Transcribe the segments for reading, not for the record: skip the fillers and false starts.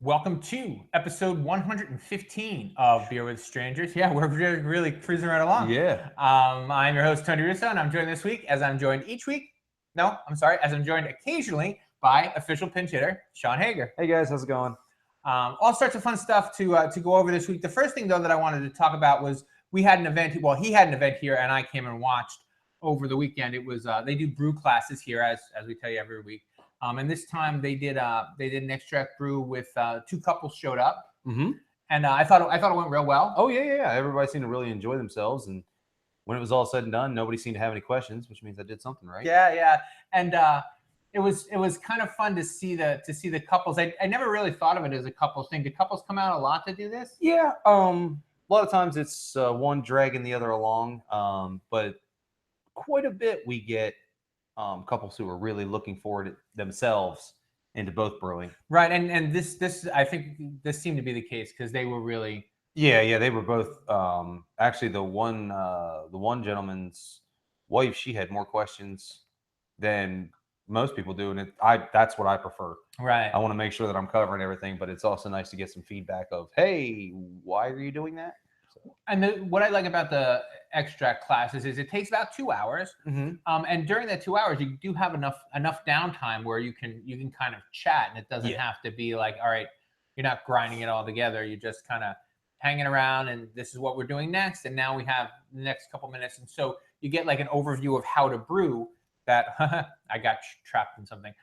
Welcome to episode 115 of Beer with Strangers. Yeah, we're really cruising right along. Yeah. I'm your host, Tony Russo, and I'm joined this week, as I'm joined occasionally by official pinch hitter, Shawn Hager. Hey guys, how's it going? All sorts of fun stuff to go over this week. The first thing, though, that I wanted to talk about was we had an event. Well, he had an event here, and I came and watched over the weekend. It was they do brew classes here, as we tell you every week. And this time they did an extract brew with two couples showed up, and I thought it went real well. Oh yeah. Everybody seemed to really enjoy themselves, and when it was all said and done, nobody seemed to have any questions, which means I did something right. Yeah, and it was kind of fun to see the couples. I never really thought of it as a couples thing. Do couples come out a lot to do this? Yeah. A lot of times it's one dragging the other along, but quite a bit we get couples who are really looking forward to themselves into both brewing. Right, and this I think this seemed to be the case because they were really. Yeah, they were both. Actually, the one gentleman's wife, she had more questions than most people do, and that's what I prefer. Right. I want to make sure that I'm covering everything, but it's also nice to get some feedback of, hey, why are you doing that? So. And what I like about the extract classes is it takes about 2 hours, and during that 2 hours, you do have enough downtime where you can kind of chat, and it doesn't have to be like, all right, you're not grinding it all together. You're just kind of hanging around, and this is what we're doing next, and now we have the next couple minutes, and so you get like an overview of how to brew. That I got trapped in something.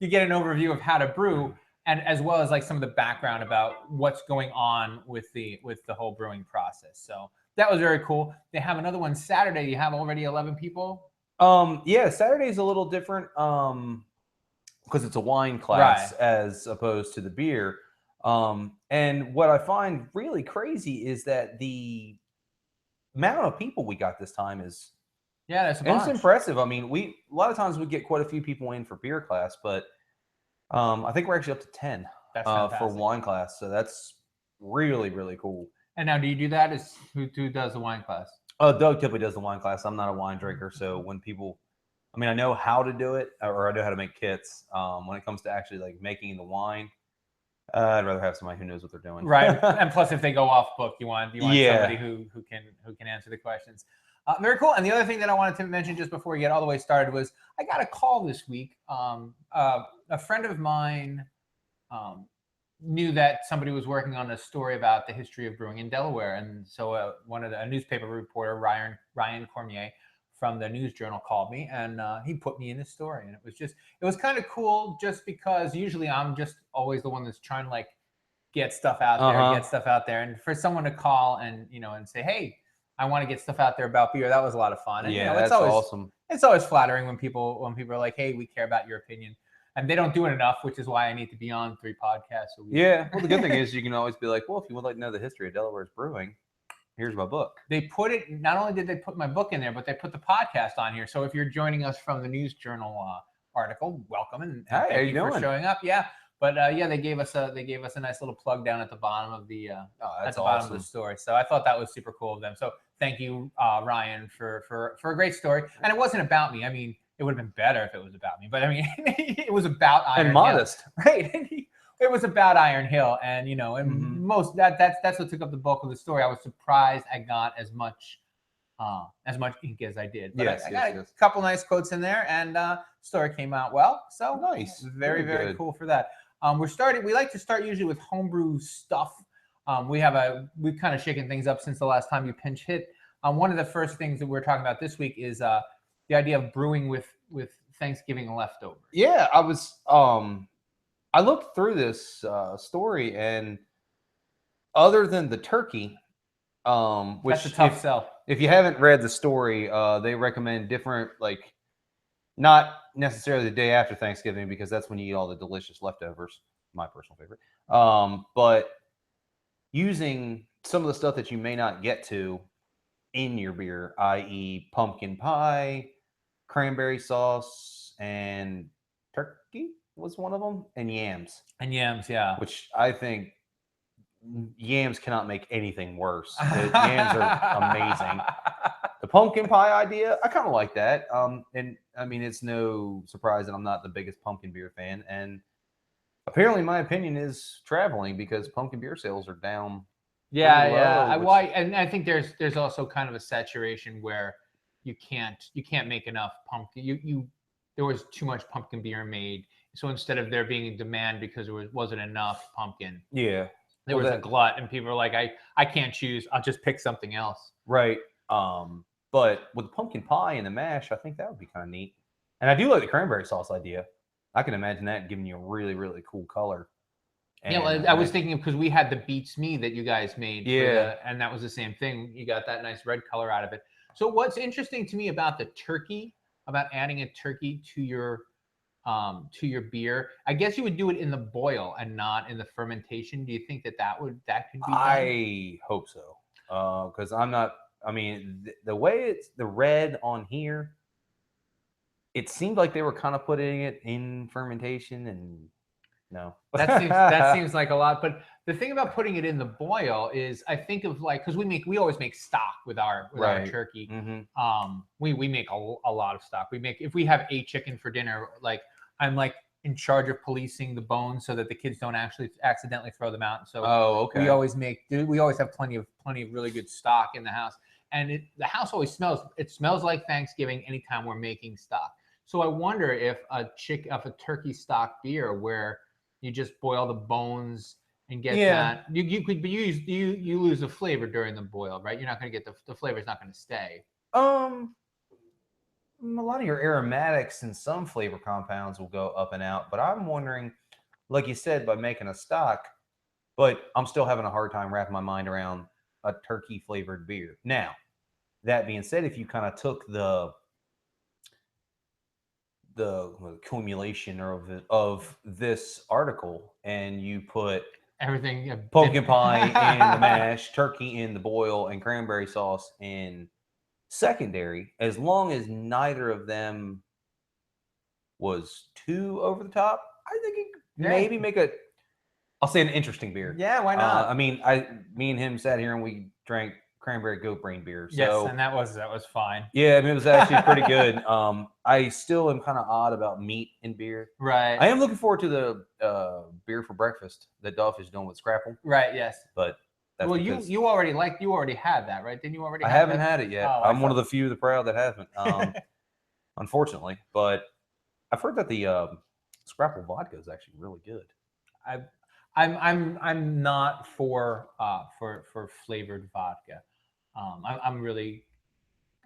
You get an overview of how to brew, and as well as like some of the background about what's going on with the whole brewing process. So that was very cool. They have another one Saturday. You have already 11 people. Yeah, Saturday's a little different because it's a wine class as opposed to the beer. And what I find really crazy is that the amount of people we got this time is it's impressive. I mean, a lot of times we get quite a few people in for beer class, but I think we're actually up to 10 for wine class. So that's really, really cool. And now, do you do that? Who does the wine class? Doug typically does the wine class. I'm not a wine drinker, so when people, I know how to do it, or I know how to make kits. When it comes to actually like making the wine, I'd rather have somebody who knows what they're doing. Right. And plus, if they go off book, you want somebody who can answer the questions. Very cool. And the other thing that I wanted to mention just before we get all the way started was I got a call this week. A friend of mine knew that somebody was working on a story about the history of brewing in Delaware, and so a newspaper reporter, Ryan Cormier from the News Journal, called me, and he put me in this story, and it was kind of cool just because usually I'm just always the one that's trying to like get stuff out there, and for someone to call and and say, hey, I want to get stuff out there about beer. That was a lot of fun. And, that's awesome. It's always flattering when people are like, hey, we care about your opinion. And they don't do it enough, which is why I need to be on 3 podcasts a week. Yeah. Well, the good thing is you can always be like, well, if you would like to know the history of Delaware's brewing, here's my book. They put it, not only did they put my book in there, but they put the podcast on here. So if you're joining us from the News Journal article, welcome. And hi, how you doing? For showing up. Yeah. But they gave us a nice little plug down at the bottom of the bottom of the story. So I thought that was super cool of them. So thank you, Ryan, for a great story. And it wasn't about me. I mean, it would have been better if it was about me. But I mean, it was about Iron Hill. And modest, right? It was about Iron Hill, and that's what took up the bulk of the story. I was surprised I got as much ink as I did. But I got a couple nice quotes in there, and story came out well. So nice, very cool for that. We like to start usually with homebrew stuff. We've kind of shaken things up since the last time you pinch hit. One of the first things that we're talking about this week is the idea of brewing with Thanksgiving leftovers. Yeah, I looked through this story, and other than the turkey, which that's a tough sell. If you haven't read the story, they recommend different, like, not necessarily the day after Thanksgiving because that's when you eat all the delicious leftovers. My personal favorite, but using some of the stuff that you may not get to in your beer, i.e., pumpkin pie, cranberry sauce, and turkey was one of them, and yams. Yeah. Which I think yams cannot make anything worse. Yams are amazing. The pumpkin pie idea, I kind of like that. And I mean, it's no surprise that I'm not the biggest pumpkin beer fan. And Apparently, my opinion is traveling because pumpkin beer sales are down. Yeah, low, yeah. which... And I think there's also kind of a saturation where you can't make enough pumpkin. There was too much pumpkin beer made, so instead of there being a demand because there wasn't enough pumpkin, Yeah, there was a glut, and people were like, I can't choose. I'll just pick something else. Right. But with the pumpkin pie and the mash, I think that would be kind of neat. And I do like the cranberry sauce idea. I can imagine that giving you a really, really cool color. And, yeah, well, I was thinking because we had the Beats Me that you guys made, Yeah. and that was the same thing. You got that nice red color out of it. So what's interesting to me about the turkey, about adding a turkey to your beer, I guess you would do it in the boil and not in the fermentation. Do you think that could be done? I hope so. Because I'm not. I mean, the way it's the red on here, it seemed like they were kind of putting it in fermentation, and no. that seems like a lot. But the thing about putting it in the boil is, I think of like, because we always make stock with our turkey. Mm-hmm. We make a lot of stock. We make, if we have a chicken for dinner, like I'm like in charge of policing the bones so that the kids don't actually accidentally throw them out. So we always have plenty of really good stock in the house, and the house always smells like Thanksgiving anytime we're making stock. So I wonder if a turkey stock beer where you just boil the bones and get that, you lose the flavor during the boil, right? You're not going to get the flavor's not going to stay. A lot of your aromatics and some flavor compounds will go up and out, but I'm wondering, like you said, by making a stock, but I'm still having a hard time wrapping my mind around a turkey flavored beer. Now, that being said, if you kind of took the accumulation of this article and you put everything, pumpkin pie in the mash, turkey in the boil, and cranberry sauce in secondary, as long as neither of them was too over the top, I think it maybe make I'll say an interesting beer. Yeah, why not? I mean, me and him sat here and we drank cranberry goat brain beer. So, yes, and that was fine. Yeah, I mean, it was actually pretty good. I still am kind of odd about meat in beer. Right. I am looking forward to the beer for breakfast that Duff is doing with Scrapple. Right. Yes. But that's you already had that, right? Didn't you already? I haven't had it yet. Oh, I'm one of the few, the proud, that haven't. Unfortunately, but I've heard that the Scrapple vodka is actually really good. I'm not for flavored vodka. I'm really.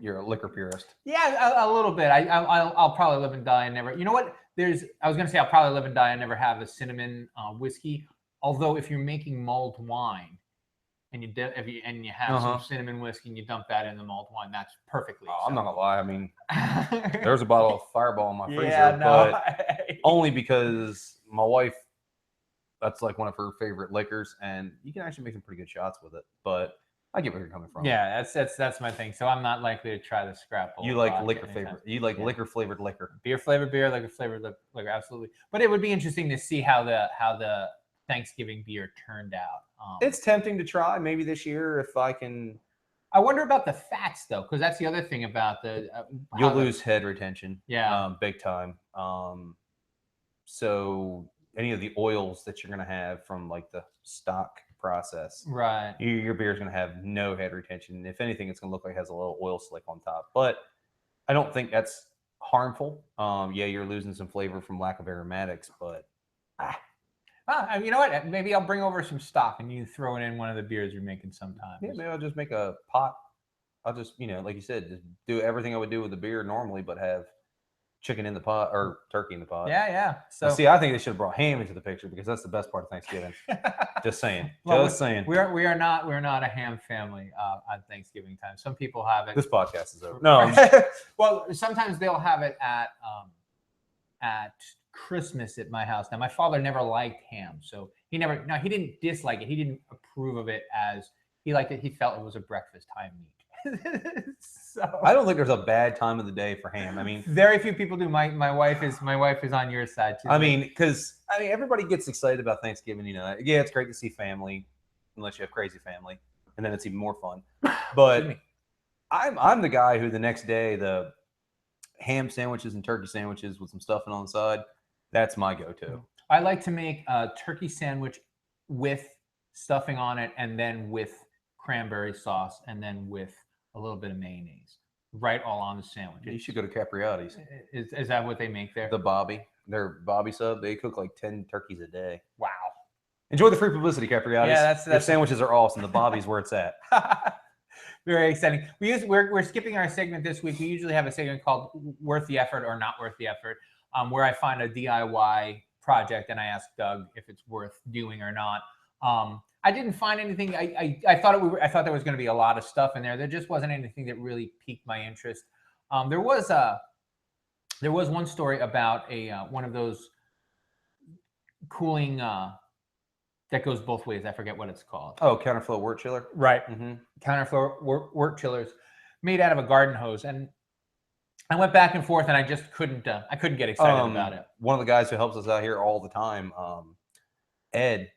You're a liquor purist. Yeah, a little bit. I'll probably live and die and never. You know what? I was gonna say I'll probably live and die and never have a cinnamon whiskey. Although if you're making mulled wine, and you have some cinnamon whiskey and you dump that in the mulled wine, that's perfectly. I'm not gonna lie. I mean, there's a bottle of Fireball in my freezer, but only because my wife, that's like one of her favorite liquors, and you can actually make some pretty good shots with it. But I get where you're coming from. Yeah, that's my thing. So I'm not likely to try the Scrapple. You like liquor flavored. You like liquor flavored liquor. Beer flavored beer, liquor flavored liquor, absolutely. But it would be interesting to see how the Thanksgiving beer turned out. It's tempting to try maybe this year if I can. I wonder about the fats though, because that's the other thing about you'll lose head retention. Yeah, big time. So any of the oils that you're gonna have from like the stock process, right? Your beer is gonna have no head retention. If anything, it's gonna look like it has a little oil slick on top. But I don't think that's harmful. Yeah, you're losing some flavor from lack of aromatics, but. You know what? Maybe I'll bring over some stock and you throw it in one of the beers you're making sometime. Yeah, maybe I'll just make a pot. I'll just, like you said, just do everything I would do with the beer normally, but have chicken in the pot or turkey in the pot. Yeah. So see, I think they should have brought ham into the picture because that's the best part of Thanksgiving. Just saying. Saying. We are not a ham family on Thanksgiving time. Some people have it. This podcast is over. No. Well, sometimes they'll have it at Christmas at my house. Now, my father never liked ham, so he didn't dislike it. He didn't approve of it as he liked it. He felt it was a breakfast time meat. So I don't think there's a bad time of the day for ham. I mean, very few people do. My wife is on your side too. I mean, because everybody gets excited about Thanksgiving. Yeah, it's great to see family, unless you have crazy family, and then it's even more fun. But I'm the guy who the next day the ham sandwiches and turkey sandwiches with some stuffing on the side. That's my go-to. I like to make a turkey sandwich with stuffing on it, and then with cranberry sauce, and then with a little bit of mayonnaise, right all on the sandwich. You should go to Capriati's. Is that what they make there? The Bobby. Their Bobby sub. They cook like 10 turkeys a day. Wow. Enjoy the free publicity, Capriati's. Yeah, that's Their sandwiches are awesome. The Bobby's where it's at. Very exciting. We're skipping our segment this week. We usually have a segment called Worth the Effort or Not Worth the Effort, where I find a DIY project and I ask Doug if it's worth doing or not. I didn't find anything. I thought there was going to be a lot of stuff in there. There just wasn't anything that really piqued my interest. There was one story about one of those cooling that goes both ways. I forget what it's called. Oh, counterflow wort chiller. Right. Counterflow wort chillers made out of a garden hose, and I went back and forth, and I just couldn't get excited about it. One of the guys who helps us out here all the time, Ed,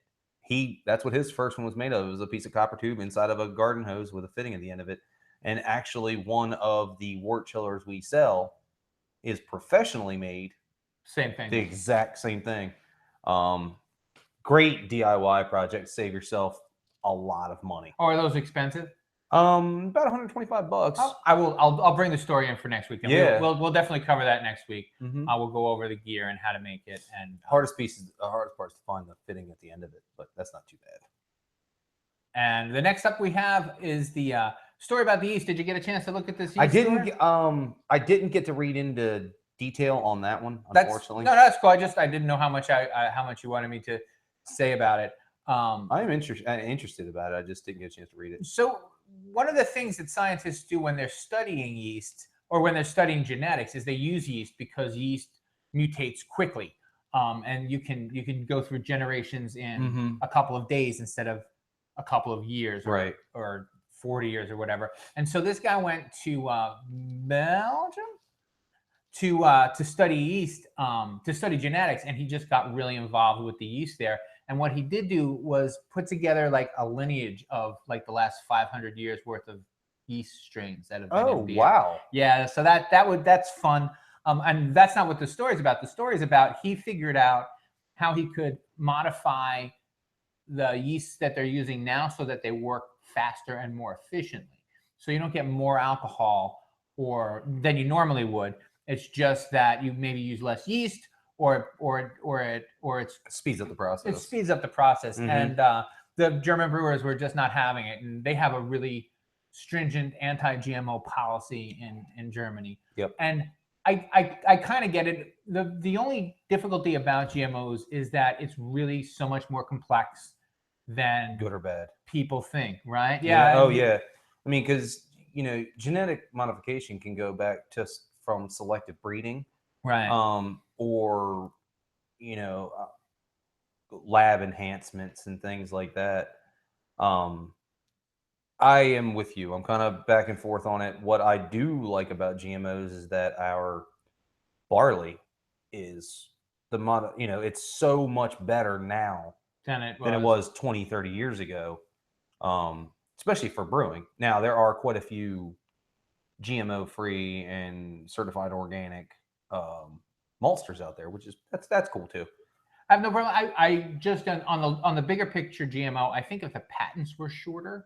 that's what his first one was made of. It was a piece of copper tube inside of a garden hose with a fitting at the end of it. And actually, one of the wort chillers we sell is professionally made. Same thing. The exact same thing. Great DIY project. Save yourself a lot of money. Oh, are those expensive? About $125. I'll bring the story in for next week. And yeah, we'll definitely cover that next week. We'll go over the gear and how to make it. And the hardest part is to find the fitting at the end of it, but that's not too bad. And the next up we have is the story about the yeast. Did you get a chance to look at this yeast? I didn't get to read into detail on that one, unfortunately. That's cool. I didn't know how much you wanted me to say about it. I'm interested about it. I just didn't get a chance to read it. So one of the things that scientists do when they're studying yeast or when they're studying genetics is they use yeast because yeast mutates quickly. And you can go through generations in a couple of days instead of a couple of years, or 40 years or whatever. And so this guy went to Belgium to study yeast, to study genetics, and he just got really involved with the yeast there. And what he did do was put together like a lineage of like the last 500 years worth of yeast strains that have been in beer. Wow. Yeah, so that's fun. And that's not what the story's about. The story's about he figured out how he could modify the yeasts that they're using now so that they work faster and more efficiently. So you don't get more alcohol than you normally would. It's just that you maybe use less yeast, or it speeds up the process. It speeds up the process, and the German brewers were just not having it, and they have a really stringent anti-GMO policy in Germany. Yep. And I kind of get it. The only difficulty about GMOs is that it's really so much more complex than good or bad people think, right? Yeah. Oh yeah. I mean, because genetic modification can go back just from selective breeding, right? Or lab enhancements and things like that. I am with you. I'm kind of back and forth on it. What I do like about GMOs is that our barley is it's so much better now than it was 20, 30 years ago, especially for brewing. Now, there are quite a few GMO-free and certified organic maltsters out there, which is that's cool too. I have no problem. I just on the bigger picture GMO, I think if the patents were shorter,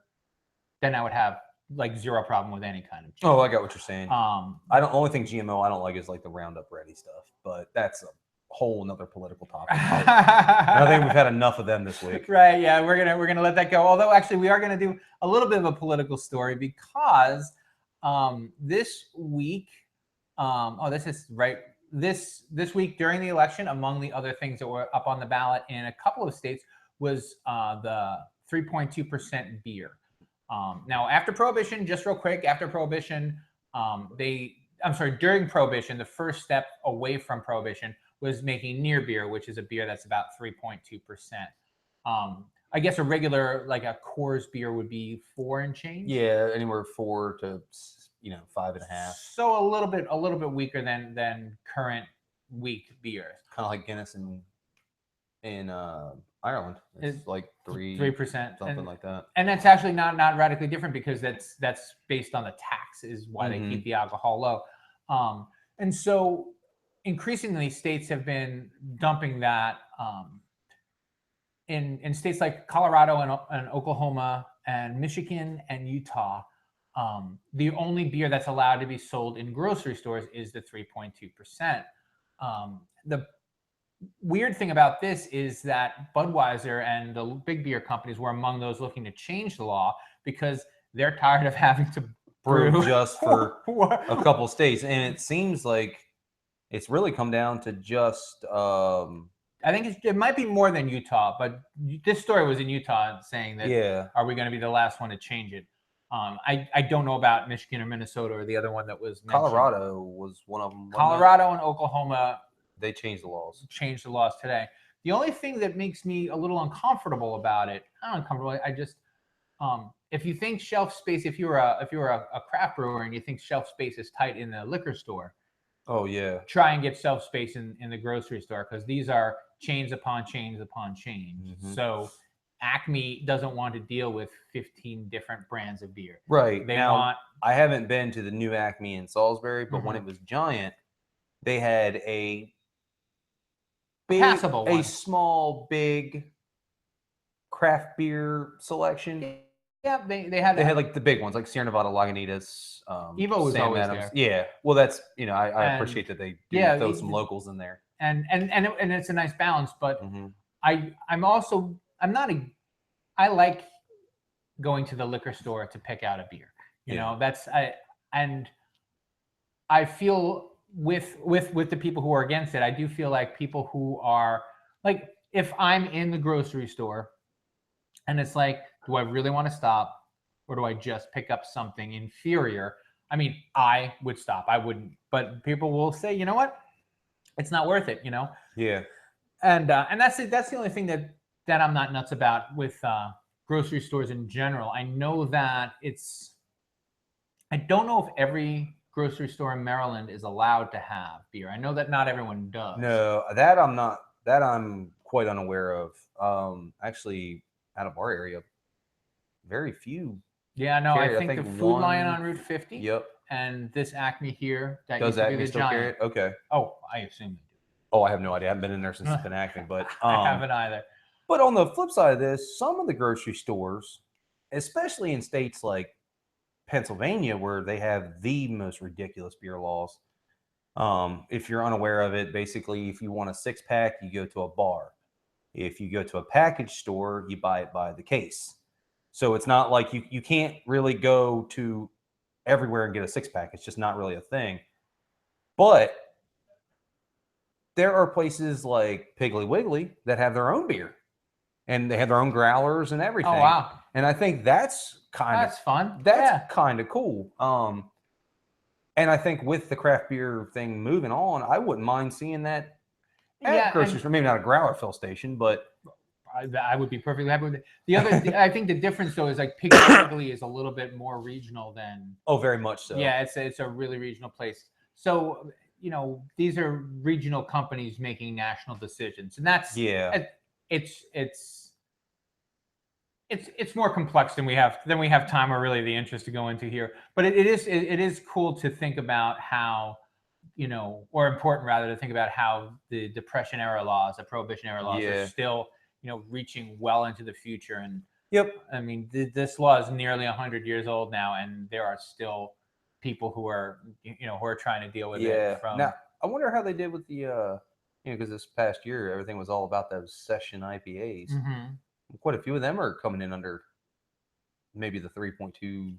then I would have like zero problem with any kind of GMO. Oh, I got what you're saying. Only thing GMO I don't like is like the Roundup Ready stuff, but that's a whole another political topic. I think we've had enough of them this week. Right? Yeah, we're gonna let that go. Although actually, we are gonna do a little bit of a political story because this week, this week during the election, among the other things that were up on the ballot in a couple of states was the 3.2% beer. Now, after Prohibition, just real quick, after Prohibition, during Prohibition, the first step away from Prohibition was making near beer, which is a beer that's about 3.2%. I guess a regular, like a Coors beer would be 4 and change. Yeah, anywhere 4 to 5.5. So a little bit weaker than current weak beers. Kind of like Guinness in Ireland. It's like 3%, something like that. And that's actually not radically different because that's based on the tax is why they keep the alcohol low. And so increasingly states have been dumping that in states like Colorado and Oklahoma and Michigan and Utah. The only beer that's allowed to be sold in grocery stores is the 3.2%. The weird thing about this is that Budweiser and the big beer companies were among those looking to change the law because they're tired of having to brew just for a couple states. And it seems like it's really come down to just I think it might be more than Utah, but this story was in Utah saying that are we going to be the last one to change it? I don't know about Michigan or Minnesota or the other one that was mentioned. Colorado was one of them. Colorado and Oklahoma, they changed the laws. Changed the laws today. The only thing that makes me a little uncomfortable about it, not uncomfortable, I just if you think shelf space, if you're a craft brewer and you think shelf space is tight in the liquor store, oh yeah, try and get shelf space in the grocery store, because these are chains upon chains upon chains. Mm-hmm. So Acme doesn't want to deal with 15 different brands of beer. Right. I haven't been to the new Acme in Salisbury, but when it was giant, they had a passable one. Small, big craft beer selection. Yeah, they had like the big ones, like Sierra Nevada, Lagunitas, Evo was Sam always Adams. there. Yeah, well, that's I appreciate that they do throw some locals in there, and it's a nice balance. But I like going to the liquor store to pick out a beer. You know, I feel with the people who are against it, I do feel like people who are like, if I'm in the grocery store and it's like, do I really want to stop, or do I just pick up something inferior? I mean, I would stop. I wouldn't. But people will say, you know what? It's not worth it, you know? Yeah. And that's it. That's the only thing that I'm not nuts about with grocery stores in general. I know that I don't know if every grocery store in Maryland is allowed to have beer. I know that not everyone does. No, that I'm quite unaware of. Actually, out of our area, very few. Yeah, no, I think the Food Lion on Route 50. Yep. And this Acme here, that does used to Acme be the still giant. carry it? Okay. Oh, I assume they do. Oh, I have no idea. I haven't been in there since it's been Acme, but I haven't either. But on the flip side of this, some of the grocery stores, especially in states like Pennsylvania, where they have the most ridiculous beer laws. If you're unaware of it, basically, if you want a 6-pack, you go to a bar. If you go to a package store, you buy it by the case. So it's not like you can't really go to everywhere and get a 6-pack. It's just not really a thing. But there are places like Piggly Wiggly that have their own beer, and they have their own growlers and everything. Oh, wow. And I think that's fun. That's kind of cool. And I think with the craft beer thing moving on, I wouldn't mind seeing that at grocery store. Maybe not a growler fill station, but I would be perfectly happy with it. The other, I think the difference though is like Piggly Wiggly is a little bit more regional than. Oh, very much so. Yeah, it's a really regional place. So these are regional companies making national decisions, and that's it's more complex than we have time or really the interest to go into here. But it is cool to think about how, or important rather to think about how the Depression era laws, the Prohibition era laws are still, reaching well into the future. And I mean, this law is nearly 100 years old now, and there are still people who are, who are trying to deal with it. Now, I wonder how they did with the, because this past year everything was all about those session IPAs. Mm-hmm. Quite a few of them are coming in under maybe the 3.2.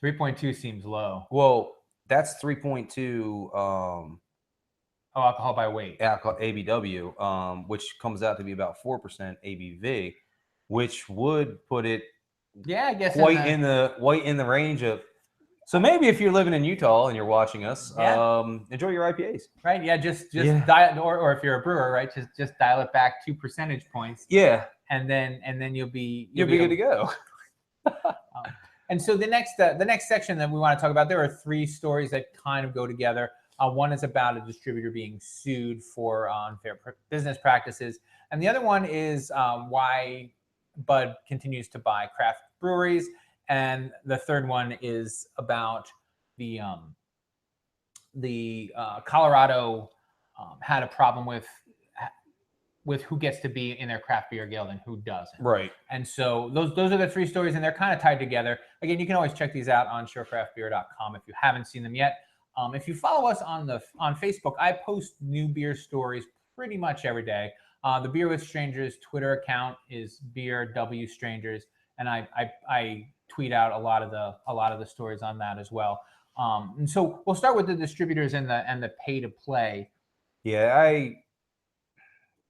3.2 seems low. Well, that's 3.2. Alcohol by weight. Alcohol ABW, which comes out to be about 4% ABV, which would put it, I guess, quite in the range of. So maybe if you're living in Utah and you're watching us, enjoy your IPAs. Right? Yeah, just dial, or if you're a brewer, right, just dial it back 2 percentage points. Yeah. And then you'll be good to go. And so the next section that we want to talk about, there are 3 stories that kind of go together. One is about a distributor being sued for unfair business practices, and the other one is why Bud continues to buy craft breweries, and the third one is about the Colorado had a problem with who gets to be in their craft beer guild and who doesn't. Right. And so those are the 3 stories, and they're kind of tied together. Again, you can always check these out on surecraftbeer.com if you haven't seen them yet. If you follow us on Facebook, I post new beer stories pretty much every day. The Beer with Strangers Twitter account is Beer W Strangers, and I tweet out a lot of the stories on that as well. And so we'll start with the distributors and the pay to play. Yeah,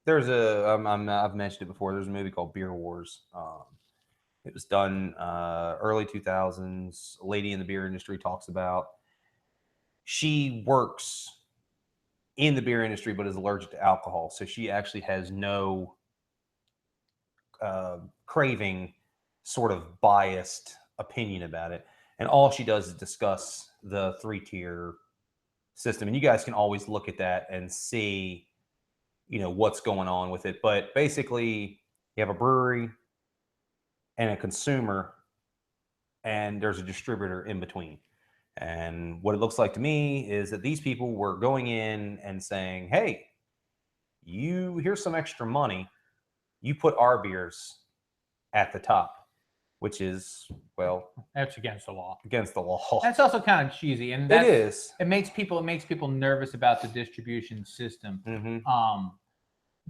I've mentioned it before. There's a movie called Beer Wars. It was done early 2000s. A lady in the beer industry talks about. She works in the beer industry, but is allergic to alcohol. So she actually has no craving, sort of biased opinion about it. And all she does is discuss the 3-tier system. And you guys can always look at that and see, what's going on with it. But basically, you have a brewery and a consumer, and there's a distributor in between. And what it looks like to me is that these people were going in and saying, hey, here's some extra money. You put our beers at the top, which is, well, that's against the law. Against the law. That's also kind of cheesy, and it is. It makes people nervous about the distribution system. Mm-hmm.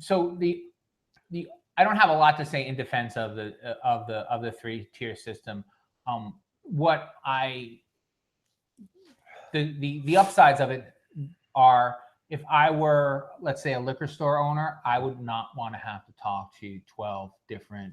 So I don't have a lot to say in defense of the 3-tier system. The upsides of it are, if I were, let's say, a liquor store owner, I would not want to have to talk to 12 different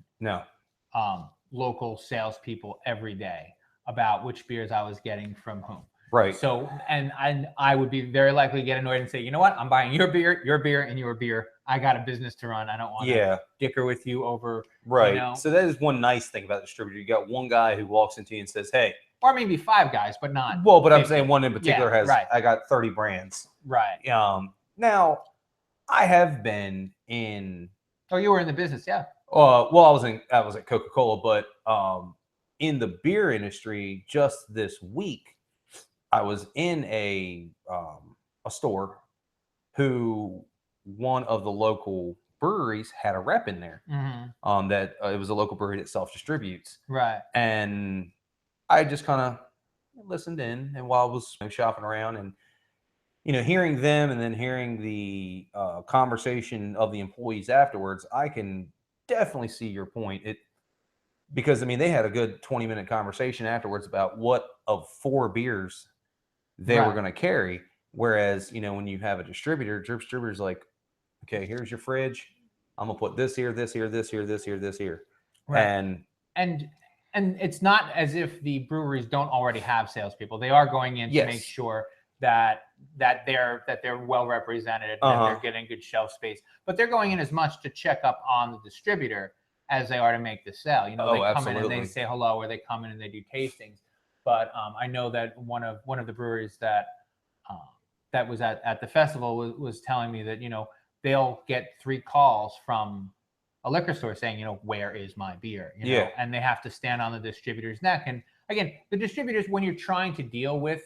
local salespeople every day about which beers I was getting from whom. Right. So, and I would be very likely to get annoyed and say, you know what? I'm buying your beer, and your beer. I got a business to run. I don't want to dicker with you over. Right. So that is one nice thing about the distributor. You got one guy who walks into you and says, hey. Or maybe 5 guys, but not. Well, but 50. I'm saying one in particular has, right. I got 30 brands. Right. Now, I have been in. Oh, you were in the business, yeah. Well, I was at Coca-Cola, but in the beer industry just this week, I was in a store who one of the local breweries had a rep in there. Mm-hmm. That it was a local brewery that self-distributes. Right. And I just kind of listened in, and while I was shopping around and hearing them, and then hearing the conversation of the employees afterwards, I can definitely see your point. Because they had a good 20-minute conversation afterwards about what of 4 beers they were going to carry. Whereas, when you have a distributor's like, okay, here's your fridge. I'm gonna put this here, this here, this here, this here, this here. Right. And it's not as if the breweries don't already have salespeople. They are going in to make sure that they're well represented, that they're getting good shelf space. But they're going in as much to check up on the distributor as they are to make the sale. They come in and they say hello, or they come in and they do tastings. But I know that one of the breweries that was at the festival was telling me that they'll get 3 calls from a liquor store saying, where is my beer? And they have to stand on the distributor's neck. And again, the distributors, when you're trying to deal with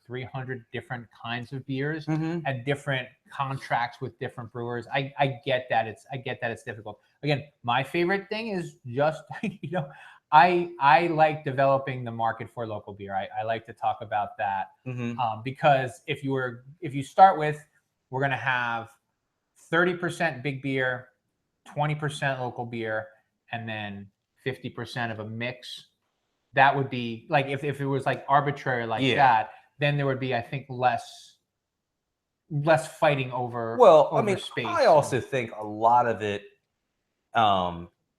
300 different kinds of beers and different contracts with different brewers, I get that it's difficult. Again, my favorite thing is just, I like developing the market for local beer. I like to talk about that because if you start with, we're going to have 30% big beer, 20% local beer, and then 50% of a mix. That would be like, if it was like arbitrary like that, then there would be, I think, less fighting over space. I also think a lot of it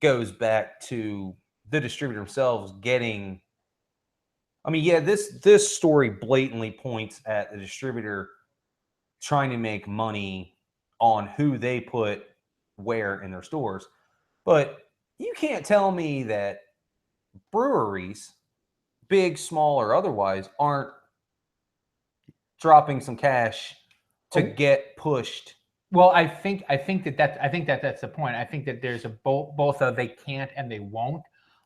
goes back to the distributor themselves getting. This story blatantly points at the distributor trying to make money on who they put where in their stores. But you can't tell me that breweries, big, small, or otherwise, aren't dropping some cash to get pushed. Well, I think that's the point. I think that there's both they can't and they won't.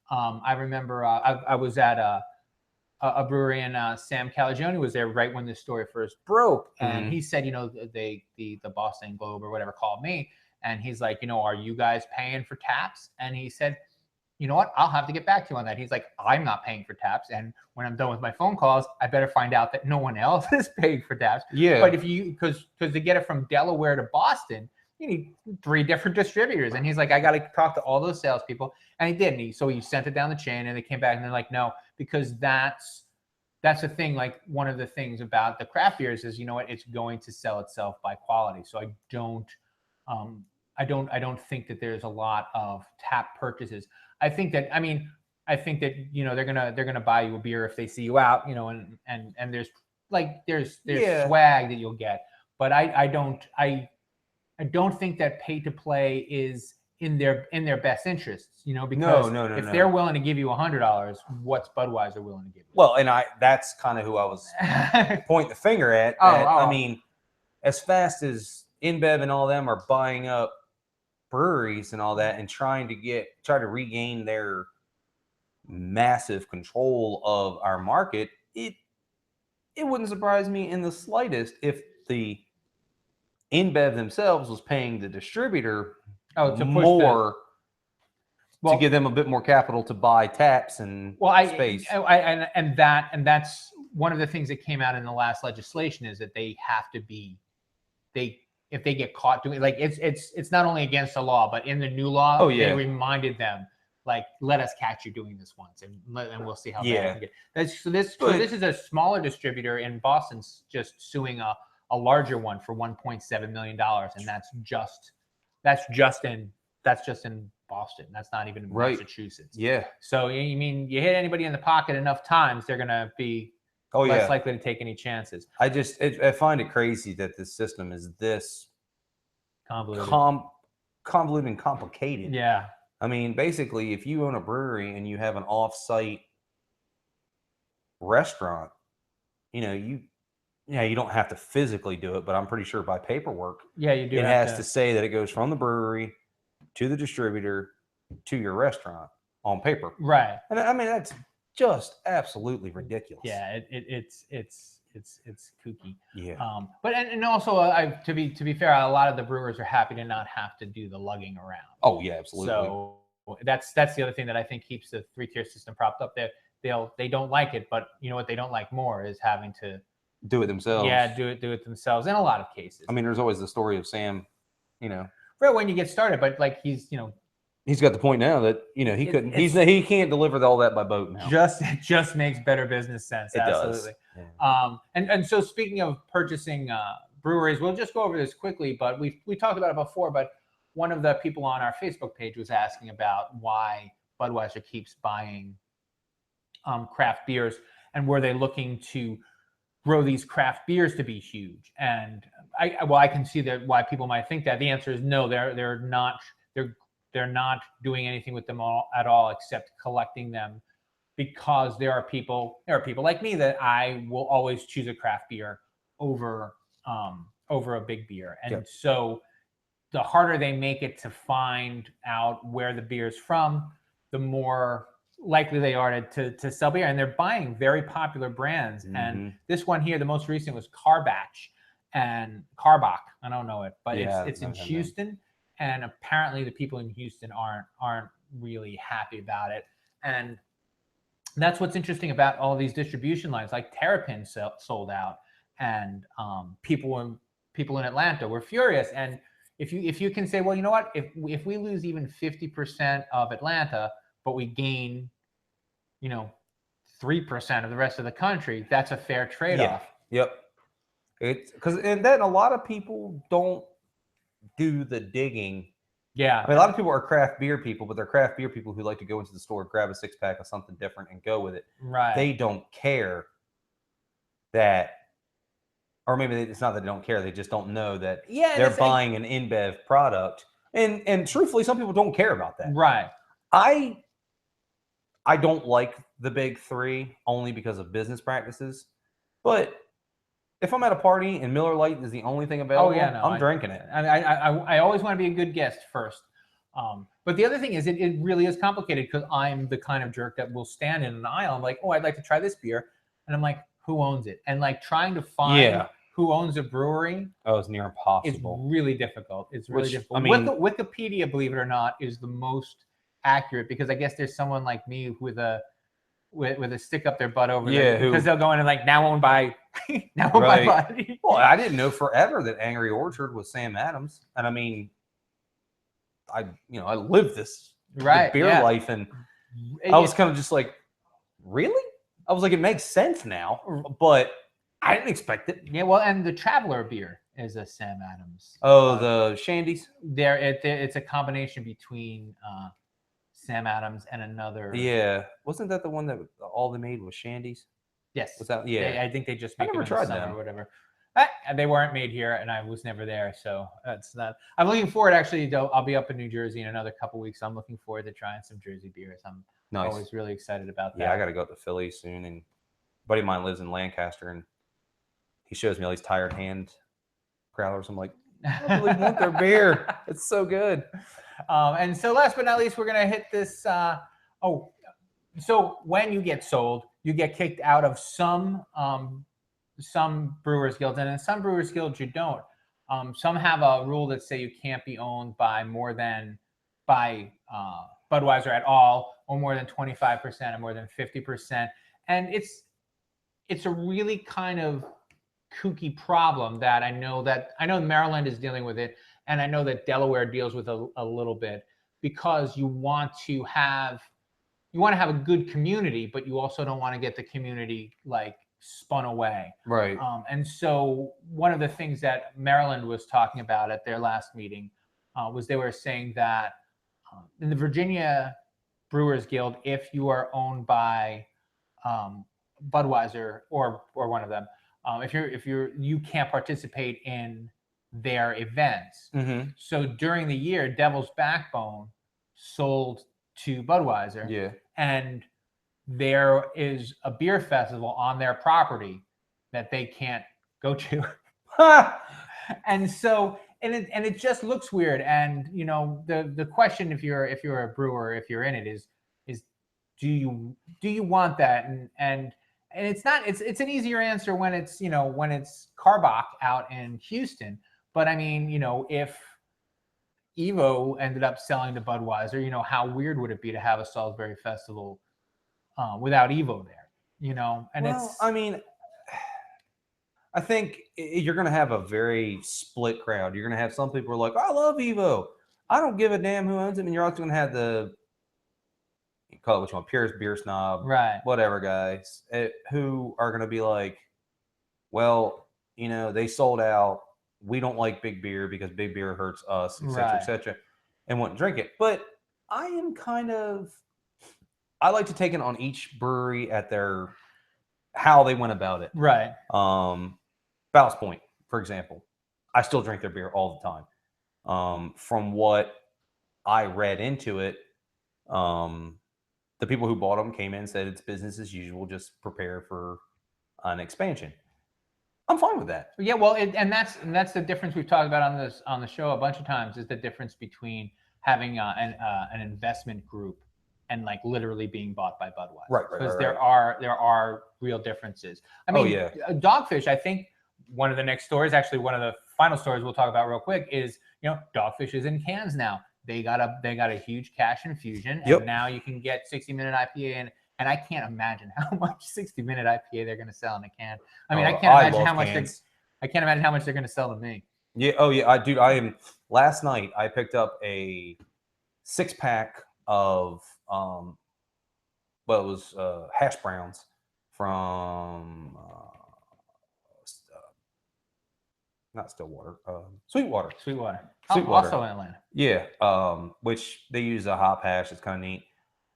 I remember I was at a brewery, and Sam Calagione was there right when this story first broke, and he said, the Boston Globe or whatever called me, and he's like, are you guys paying for taps? And he said, you know what? I'll have to get back to you on that. He's like, I'm not paying for taps. And when I'm done with my phone calls, I better find out that no one else is paying for taps. Yeah. But because to get it from Delaware to Boston, you need 3 different distributors. And he's like, I got to talk to all those salespeople. And he did. And so he sent it down the chain, and they came back and they're like, no, because that's the thing. Like, one of the things about the craft beers is, it's going to sell itself by quality. So I don't think that there's a lot of tap purchases. I think that they're gonna buy you a beer if they see you out, and there's swag that you'll get, but I don't think that pay to play is in their best interests, because if they're willing to give you $100, what's Budweiser willing to give you? Well, and that's kind of who I was pointing the finger at. I mean, as fast as InBev and all them are buying up breweries and all that and try to regain their massive control of our market, it wouldn't surprise me in the slightest if the InBev themselves was paying the distributor more to give them a bit more capital to buy taps and space. And that's one of the things that came out in the last legislation, is that they have to be if they get caught doing, like, it's not only against the law, but in the new law, they reminded them, like, let us catch you doing this once, and we'll see how bad it gets. So this is a smaller distributor in Boston just suing a larger one for $1.7 million, and that's just in Boston. That's not even in Massachusetts. Yeah. So you mean you hit anybody in the pocket enough times, they're gonna be less likely to take any chances. I find it crazy that the system is this convoluted and complicated. Yeah. I mean, basically, if you own a brewery and you have an off-site restaurant, you don't have to physically do it, but I'm pretty sure by paperwork, you do. It has to say that it goes from the brewery to the distributor to your restaurant on paper. Right. And I mean, that's just absolutely ridiculous. Yeah, it's kooky. Yeah. But also, to be fair, a lot of the brewers are happy to not have to do the lugging around. Oh yeah, absolutely. So that's the other thing that I think keeps the 3-tier system propped up. They don't like it, but you know what they don't like more is having to do it themselves. Yeah, do it themselves in a lot of cases. I mean, there's always the story of Sam, right when you get started, but like he's got the point now that he can't deliver all that by boat now. It just makes better business sense. It Absolutely. does. Yeah. And so speaking of purchasing breweries, we'll just go over this quickly, but we talked about it before, but one of the people on our Facebook page was asking about why Budweiser keeps buying craft beers, and were they looking to grow these craft beers to be huge? And I can see that why people might think that. The answer is no. They're not doing anything with them at all except collecting them, because there are people like me that I will always choose a craft beer over a big beer. And so the harder they make it to find out where the beer is from, the more likely they are to sell beer. And they're buying very popular brands. Mm-hmm. And this one here, the most recent, was Carbach and Carbach. I don't know it, but it's in Houston. And apparently the people in Houston aren't really happy about it. And that's what's interesting about all these distribution lines. Like Terrapin sold out, and people in Atlanta were furious. And if you can say, well, you know what, if we lose even 50% of Atlanta, but we gain 3% of the rest of the country, that's a fair trade-off. Yep. And then a lot of people don't do the digging. Yeah. I mean, a lot of people are craft beer people, but they're craft beer people who like to go into the store, grab a 6-pack of something different and go with it. Right. They don't care that, or maybe it's not that they don't care, they just don't know that they're buying an InBev product. And truthfully, some people don't care about that. Right. I don't like the big three only because of business practices, but if I'm at a party and Miller Lite is the only thing available, I'm drinking it. I always want to be a good guest first. But the other thing is, it really is complicated because I'm the kind of jerk that will stand in an aisle. I'm like, oh, I'd like to try this beer, and I'm like, who owns it? And like trying to find who owns a brewery. Oh, it's near impossible. It's really difficult. It's really difficult. I mean, Wikipedia, believe it or not, is the most accurate because I guess there's someone like me with a stick up their butt over there because they'll go in and like now owned by Buddy. Well, I didn't know forever that Angry Orchard was Sam Adams, and I mean, I lived this beer life, and I was kind of just like, really? I was like, it makes sense now, but I didn't expect it. Yeah, well, and the Traveler beer is a Sam Adams. Oh, the Shandies? It's a combination between Sam Adams and another. Yeah. Wasn't that the one that all they made was Shandies? Yes. Was that? Yeah. I think they just make them in the summer or whatever. They weren't made here, and I was never there, so that's not. I'm looking forward, actually, though. I'll be up in New Jersey in another couple weeks. So I'm looking forward to trying some Jersey beers. I'm always really excited about that. Yeah, I got to go to Philly soon, and a buddy of mine lives in Lancaster, and he shows me all these tired hand growlers. I'm like, I really want their beer. It's so good. And so last but not least, we're going to hit this. So when you get sold, you get kicked out of some brewers guilds, and in some brewers guilds you don't. Some have a rule that say you can't be owned by Budweiser at all, or more than 25%, or more than 50%. And it's a really kind of kooky problem that I know Maryland is dealing with it, and I know that Delaware deals with a little bit, because you want to have a good community, but you also don't want to get the community like spun away. Right. And so one of the things that Maryland was talking about at their last meeting was they were saying that in the Virginia Brewers Guild, if you are owned by Budweiser or one of them, you can't participate in their events. Mm-hmm. So during the year, Devil's Backbone sold to Budweiser. Yeah. And there is a beer festival on their property that they can't go to. And so it just looks weird. And the question, if you're a brewer, if you're in it, is do you want that? And it's not, it's an easier answer when it's Karbach out in Houston. But I mean, if Evo ended up selling to Budweiser, how weird would it be to have a Salisbury festival without Evo there, and I mean, I think you're going to have a very split crowd. You're going to have some people who are like, I love Evo, I don't give a damn who owns it. And you're also going to have you call it what you want, purist beer snob, right? Whatever guys who are going to be like, well, they sold out. We don't like big beer because big beer hurts us, et cetera, and won't drink it. But I like to take it on each brewery at how they went about it. Right. Ballast Point, for example, I still drink their beer all the time. From what I read into it, the people who bought them came in and said it's business as usual, just prepare for an expansion. I'm fine with that. Yeah, well, and that's the difference we've talked about on the show a bunch of times, is the difference between having an investment group and like literally being bought by Budweiser. Right. Because there are real differences. I mean, Dogfish, I think one of the next stories, actually one of the final stories we'll talk about real quick, is Dogfish is in cans now. They got a huge cash infusion, and now you can get 60-minute IPA in. And I can't imagine how much 60-minute IPA they're going to sell in a can. I mean, I can't imagine how much they're going to sell to me. Yeah. Oh yeah. Last night I picked up a 6-pack of it was hash browns from not Stillwater, Sweetwater. Also in Atlanta. Yeah. Which they use a hop hash. It's kind of neat.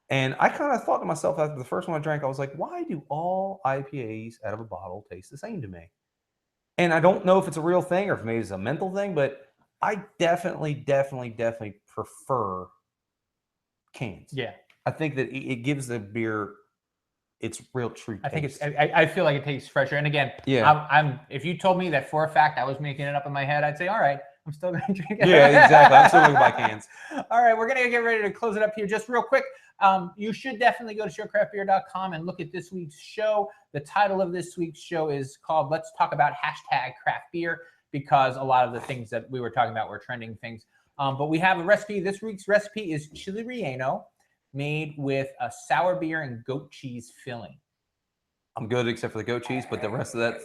And I kind of thought to myself after the first one I drank, I was like, why do all IPAs out of a bottle taste the same to me? And I don't know if it's a real thing or if maybe it's a mental thing, but I definitely prefer cans. Yeah. I think that it gives the beer its real true taste. I feel like it tastes fresher. And again, if you told me that for a fact I was making it up in my head, I'd say, all right, I'm still going to drink it. Yeah, exactly. I'm still going to buy cans. All right, we're going to get ready to close it up here just real quick. You should definitely go to showcraftbeer.com and look at this week's show. The title of this week's show is called Let's Talk About #CraftBeer, because a lot of the things that we were talking about were trending things. But we have a recipe. This week's recipe is chili relleno, made with a sour beer and goat cheese filling. I'm good except for the goat cheese, but the rest of that,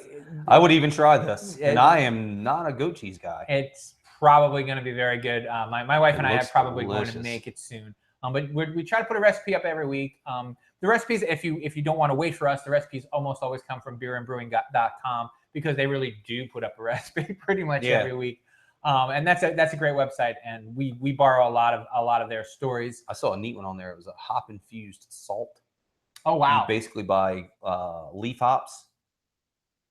I would even try this. And I am not a goat cheese guy. It's probably going to be very good. My wife and I are probably delicious. going to make it soon. But we try to put a recipe up every week. The recipes, if you don't want to wait for us, the recipes almost always come from beerandbrewing.com, because they really do put up a recipe pretty much every week. And that's a great website, and we borrow a lot of their stories. I saw a neat one on there. It was a hop infused salt. Oh wow! You basically buy leaf hops,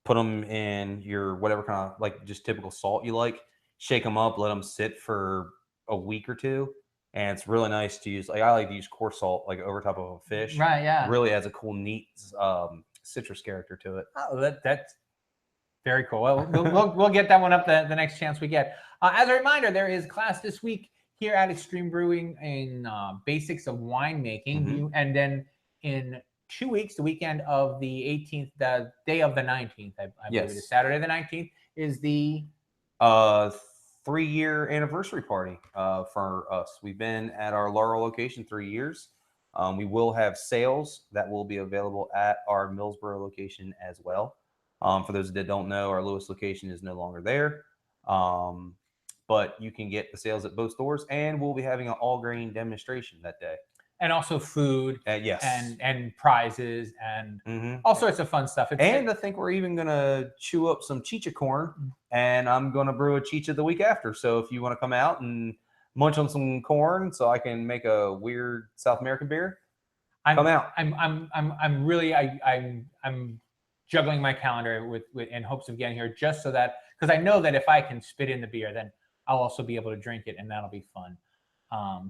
put them in your whatever kind of like just typical salt you like, shake them up, let them sit for a week or two, and it's really nice to use. Like I like to use coarse salt like over top of a fish. Right. Yeah. It really adds a cool, neat citrus character to it. Oh, that's very cool. Well, we'll get that one up the next chance we get. As a reminder, there is class this week here at Extreme Brewing in basics of winemaking, and then in 2 weeks, the weekend of the 18th, the day of the 19th, I believe it is Saturday the 19th, is the 3-year anniversary party for us. We've been at our Laurel location 3 years. We will have sales that will be available at our Millsboro location as well. For those that don't know, our Lewis location is no longer there. But you can get the sales at both stores, and we'll be having an all-grain demonstration that day. And also food, yes, and prizes, and all sorts of fun stuff. And I think we're even gonna chew up some chicha corn, and I'm gonna brew a chicha the week after. So if you want to come out and munch on some corn, so I can make a weird South American beer, come out. I'm juggling my calendar with in hopes of getting here, just so that, because I know that if I can spit in the beer, then I'll also be able to drink it, and that'll be fun.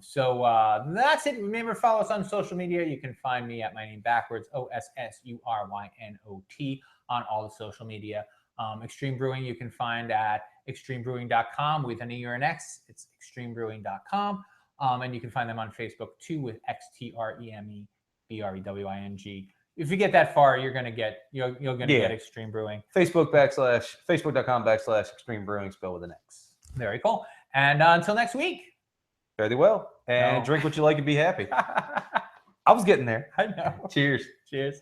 So that's it. Remember, follow us on social media. You can find me at my name backwards, OSSURYNOT, on all the social media. Extreme Brewing you can find at extremebrewing.com with an E or an X. It's extremebrewing.com. And you can find them on Facebook too with XTREMEBREWING. If you get that far, you're gonna get get Extreme Brewing. Facebook.com/Extreme Brewing, spelled with an X. Very cool. And until next week. Very well. And drink what you like and be happy. I was getting there. I know. Cheers. Cheers.